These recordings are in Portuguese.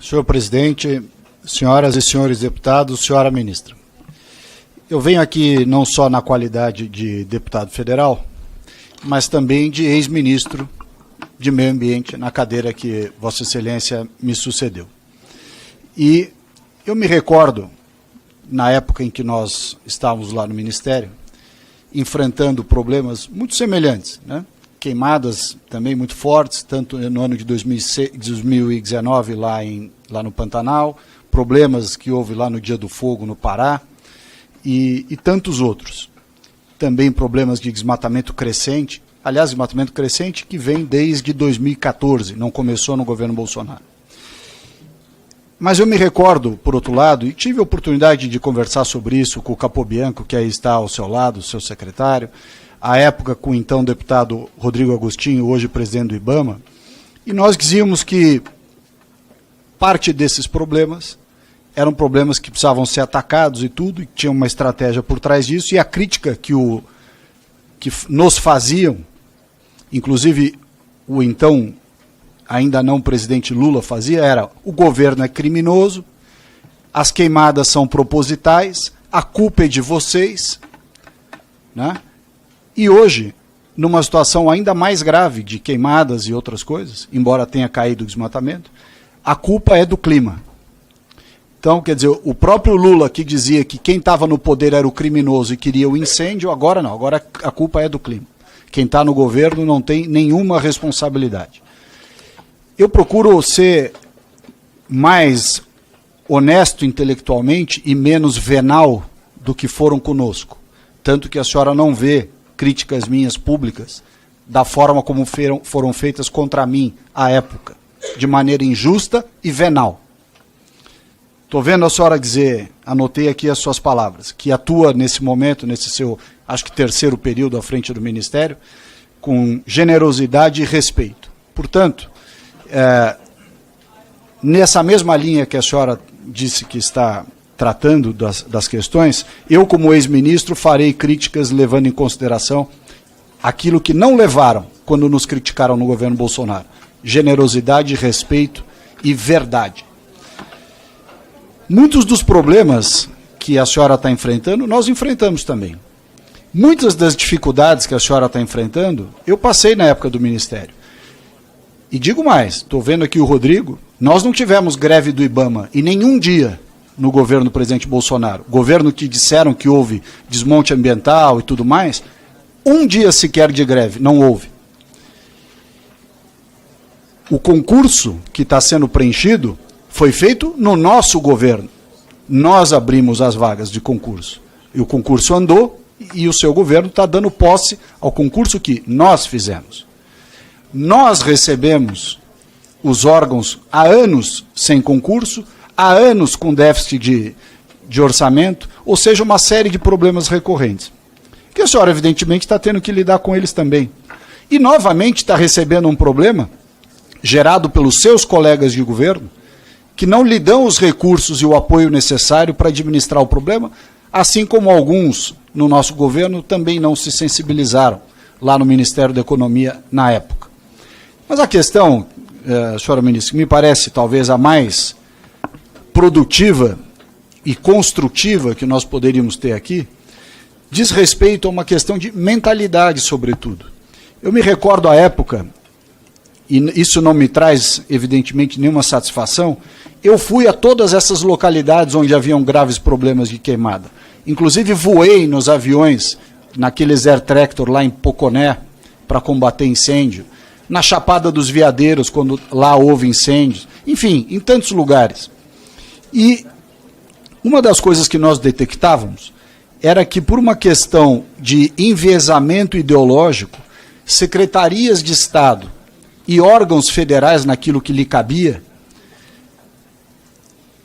Senhor presidente, senhoras e senhores deputados, senhora ministra. Eu venho aqui não só na qualidade de deputado federal, mas também de ex-ministro de Meio Ambiente, na cadeira que Vossa Excelência me sucedeu. E eu me recordo, na época em que nós estávamos lá no Ministério, enfrentando problemas muito semelhantes, né? Queimadas também muito fortes, tanto no ano de 2019 lá no Pantanal, problemas que houve lá no Dia do Fogo no Pará e tantos outros. Também problemas de desmatamento crescente, aliás, desmatamento crescente que vem desde 2014, não começou no governo Bolsonaro. Mas eu me recordo, por outro lado, e tive a oportunidade de conversar sobre isso com o Capobianco, que aí está ao seu lado, seu secretário, à época com o então deputado Rodrigo Agostinho, hoje presidente do IBAMA, e nós dizíamos que parte desses problemas eram problemas que precisavam ser atacados e tudo, e tinha uma estratégia por trás disso, e a crítica que nos faziam, inclusive o então ainda não presidente Lula fazia, era: o governo é criminoso, as queimadas são propositais, a culpa é de vocês, né? E hoje, numa situação ainda mais grave de queimadas e outras coisas, embora tenha caído o desmatamento, a culpa é do clima. Então, quer dizer, o próprio Lula que dizia que quem estava no poder era o criminoso e queria o incêndio, agora não, agora a culpa é do clima. Quem está no governo não tem nenhuma responsabilidade. Eu procuro ser mais honesto intelectualmente e menos venal do que foram conosco. Tanto que a senhora não vê críticas minhas públicas da forma como foram feitas contra mim à época, de maneira injusta e venal. Estou vendo a senhora dizer, anotei aqui as suas palavras, que atua nesse momento, nesse seu, acho que terceiro período à frente do Ministério, com generosidade e respeito. Portanto, nessa mesma linha que a senhora disse que está tratando das questões, eu, como ex-ministro, farei críticas levando em consideração aquilo que não levaram quando nos criticaram no governo Bolsonaro: generosidade, respeito e verdade. Muitos dos problemas que a senhora está enfrentando, nós enfrentamos também. Muitas das dificuldades que a senhora está enfrentando, eu passei na época do Ministério. E digo mais, estou vendo aqui o Rodrigo, nós não tivemos greve do IBAMA em nenhum dia no governo do presidente Bolsonaro. Governo que disseram que houve desmonte ambiental e tudo mais, um dia sequer de greve, não houve. O concurso que está sendo preenchido foi feito no nosso governo. Nós abrimos as vagas de concurso. E o concurso andou e o seu governo está dando posse ao concurso que nós fizemos. Nós recebemos os órgãos há anos sem concurso, há anos com déficit de orçamento, ou seja, uma série de problemas recorrentes, que a senhora evidentemente está tendo que lidar com eles também. E novamente está recebendo um problema gerado pelos seus colegas de governo, que não lhe dão os recursos e o apoio necessário para administrar o problema, assim como alguns no nosso governo também não se sensibilizaram lá no Ministério da Economia na época. Mas a questão, senhora ministra, que me parece talvez a mais produtiva e construtiva que nós poderíamos ter aqui, diz respeito a uma questão de mentalidade, sobretudo. Eu me recordo a época, e isso não me traz, evidentemente, nenhuma satisfação, eu fui a todas essas localidades onde haviam graves problemas de queimada. Inclusive voei nos aviões, naqueles Air Tractor lá em Poconé, para combater incêndio, na Chapada dos Veadeiros, quando lá houve incêndios, enfim, em tantos lugares. E uma das coisas que nós detectávamos era que, por uma questão de enviesamento ideológico, secretarias de Estado e órgãos federais, naquilo que lhe cabia,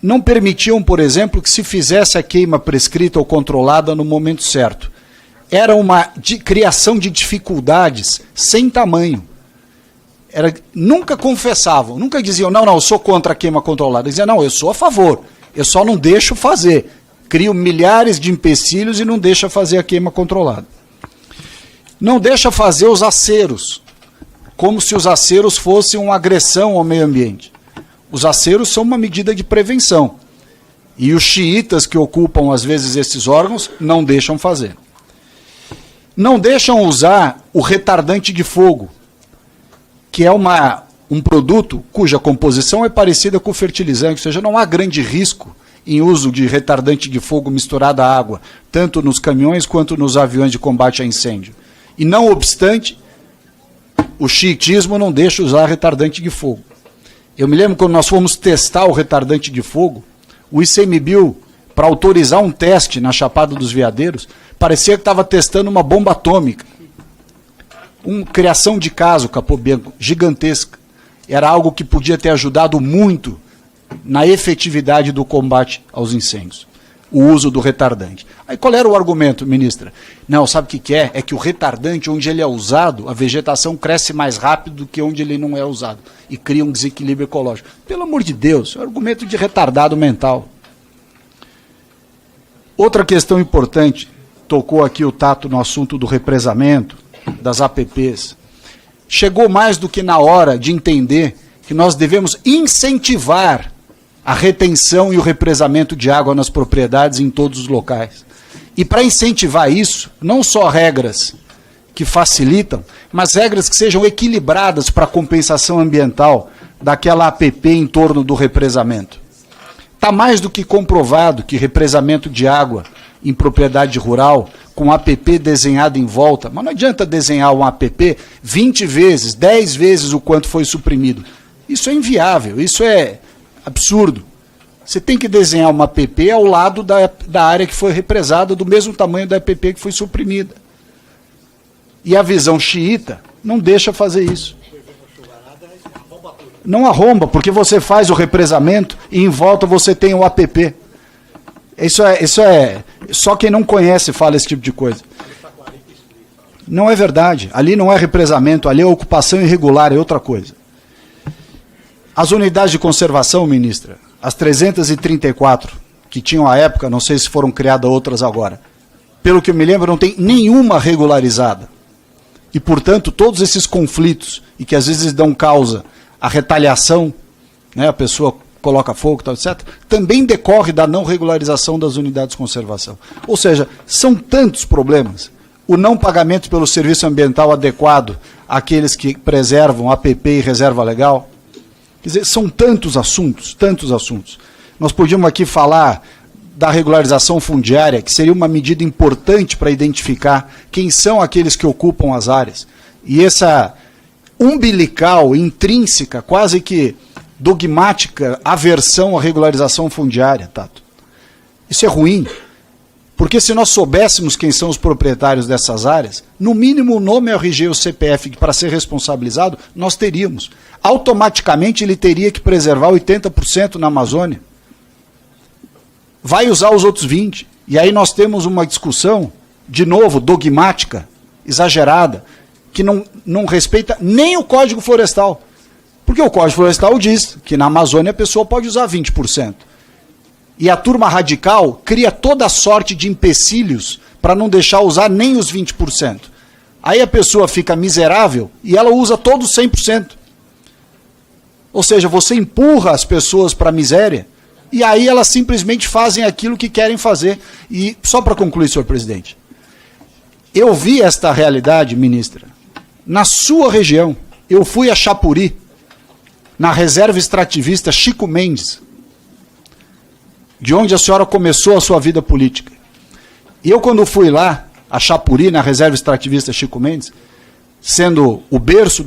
não permitiam, por exemplo, que se fizesse a queima prescrita ou controlada no momento certo. Era uma criação de dificuldades sem tamanho. Nunca confessavam, nunca diziam, não, eu sou contra a queima controlada. Diziam, não, eu sou a favor, eu só não deixo fazer. Crio milhares de empecilhos e não deixa fazer a queima controlada. Não deixa fazer os aceros, como se os aceros fossem uma agressão ao meio ambiente. Os aceros são uma medida de prevenção. E os xiitas que ocupam, às vezes, esses órgãos, não deixam fazer. Não deixam usar o retardante de fogo, que é um produto cuja composição é parecida com o fertilizante, ou seja, não há grande risco em uso de retardante de fogo misturado à água, tanto nos caminhões quanto nos aviões de combate a incêndio. E não obstante, o xiitismo não deixa usar retardante de fogo. Eu me lembro quando nós fomos testar o retardante de fogo, o ICMBio, para autorizar um teste na Chapada dos Veadeiros, parecia que estava testando uma bomba atômica. Uma criação de caso, Capobianco, gigantesca. Era algo que podia ter ajudado muito na efetividade do combate aos incêndios, o uso do retardante. Aí qual era o argumento, ministra? Não, sabe o que é? É que o retardante, onde ele é usado, a vegetação cresce mais rápido do que onde ele não é usado, e cria um desequilíbrio ecológico. Pelo amor de Deus, é um argumento de retardado mental. Outra questão importante, tocou aqui o Tato no assunto do represamento, das APPs. Chegou mais do que na hora de entender que nós devemos incentivar a retenção e o represamento de água nas propriedades em todos os locais. E para incentivar isso, não só regras que facilitam, mas regras que sejam equilibradas para a compensação ambiental daquela APP em torno do represamento. Está mais do que comprovado que represamento de água em propriedade rural, com APP desenhado em volta, mas não adianta desenhar um APP 20 vezes, 10 vezes o quanto foi suprimido. Isso é inviável, isso é absurdo. Você tem que desenhar uma APP ao lado da área que foi represada, do mesmo tamanho da APP que foi suprimida. E a visão xiita não deixa fazer isso. Não arromba, porque você faz o represamento e em volta você tem o APP. Isso é só quem não conhece fala esse tipo de coisa. Não é verdade. Ali não é represamento, ali é ocupação irregular, é outra coisa. As unidades de conservação, ministra, as 334 que tinham à época, não sei se foram criadas outras agora, pelo que eu me lembro, não tem nenhuma regularizada. E, portanto, todos esses conflitos, e que às vezes dão causa à retaliação, né, a pessoa coloca fogo, tal, etc., também decorre da não regularização das unidades de conservação. Ou seja, são tantos problemas. O não pagamento pelo serviço ambiental adequado àqueles que preservam APP e reserva legal. Quer dizer, são tantos assuntos, tantos assuntos. Nós podíamos aqui falar da regularização fundiária, que seria uma medida importante para identificar quem são aqueles que ocupam as áreas. E essa umbilical, intrínseca, quase que dogmática aversão à regularização fundiária, Tato. Isso é ruim, porque se nós soubéssemos quem são os proprietários dessas áreas, no mínimo o nome, o RG e o CPF para ser responsabilizado, nós teríamos. Automaticamente ele teria que preservar 80% na Amazônia. Vai usar os outros 20%. E aí nós temos uma discussão, de novo, dogmática, exagerada, que não respeita nem o Código Florestal. Porque o Código Florestal diz que na Amazônia a pessoa pode usar 20%. E a turma radical cria toda a sorte de empecilhos para não deixar usar nem os 20%. Aí a pessoa fica miserável e ela usa todos 100%. Ou seja, você empurra as pessoas para a miséria e aí elas simplesmente fazem aquilo que querem fazer. E só para concluir, senhor presidente, eu vi esta realidade, ministra, na sua região. Eu fui a Chapuri, na reserva extrativista Chico Mendes, de onde a senhora começou a sua vida política. E eu, quando fui lá, a Chapuri, na reserva extrativista Chico Mendes, sendo o berço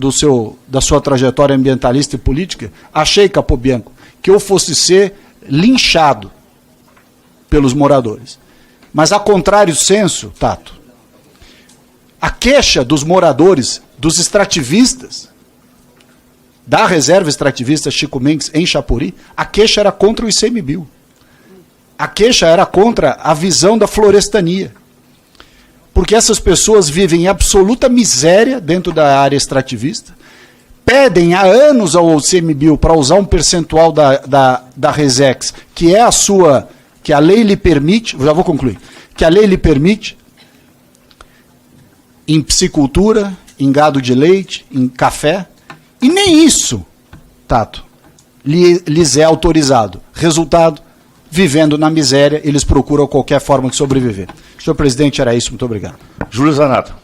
da sua trajetória ambientalista e política, achei, Capobianco, que eu fosse ser linchado pelos moradores. Mas, a contrário senso, Tato, a queixa dos moradores, dos extrativistas, da reserva extrativista Chico Mendes em Chapuri, a queixa era contra o ICMBio. A queixa era contra a visão da florestania. Porque essas pessoas vivem em absoluta miséria dentro da área extrativista, pedem há anos ao ICMBio para usar um percentual da Resex, que é a sua, que a lei lhe permite, já vou concluir, que a lei lhe permite, em piscicultura, em gado de leite, em café, e nem isso, Tato, lhes é autorizado. Resultado, vivendo na miséria, eles procuram qualquer forma de sobreviver. Senhor presidente, era isso. Muito obrigado. Júlio Zanata.